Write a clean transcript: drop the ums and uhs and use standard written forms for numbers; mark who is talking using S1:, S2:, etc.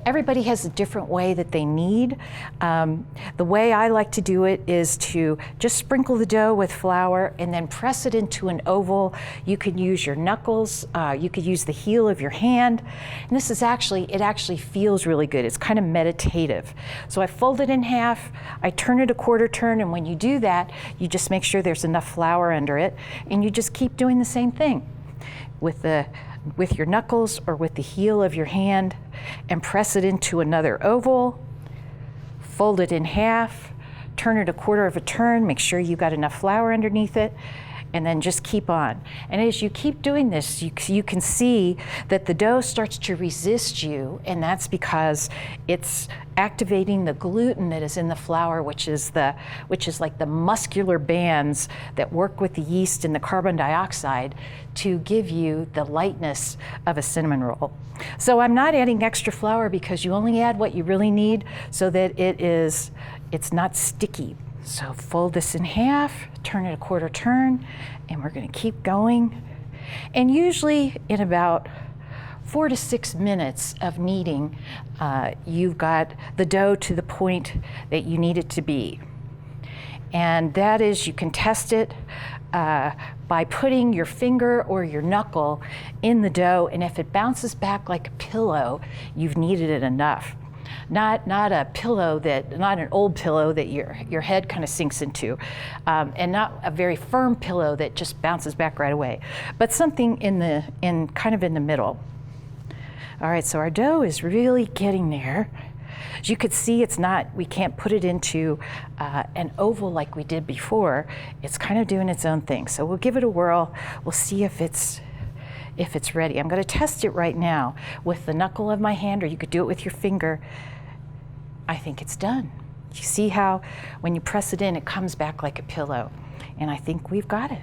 S1: Everybody has a different way that they knead. The way I like to do it is to just sprinkle the dough with flour and then press it into an oval. You could use your knuckles, you could use the heel of your hand. And this is it actually feels really good. It's kind of meditative. So I fold it in half, I turn it a quarter turn, and when you do that, you just make sure there's enough flour under it, and you just keep doing the same thing with your knuckles or with the heel of your hand, and press it into another oval, fold it in half, turn it a quarter of a turn, make sure you got enough flour underneath it, and then just keep on. And as you keep doing this, you can see that the dough starts to resist you, and that's because it's activating the gluten that is in the flour, which is like the muscular bands that work with the yeast and the carbon dioxide to give you the lightness of a cinnamon roll. So I'm not adding extra flour because you only add what you really need so that it's not sticky. So fold this in half, turn it a quarter turn, and we're going to keep going. And usually in about 4 to 6 minutes of kneading, you've got the dough to the point that you need it to be. And that is, you can test it by putting your finger or your knuckle in the dough, and if it bounces back like a pillow, you've kneaded it enough. Not an old pillow that your head kind of sinks into, and not a very firm pillow that just bounces back right away, but something kind of in the middle. All right, so our dough is really getting there. As you could see, we can't put it into an oval like we did before. It's kind of doing its own thing. So we'll give it a whirl. We'll see if it's ready. I'm going to test it right now with the knuckle of my hand, or you could do it with your finger. I think it's done. You see how when you press it in, it comes back like a pillow. And I think we've got it.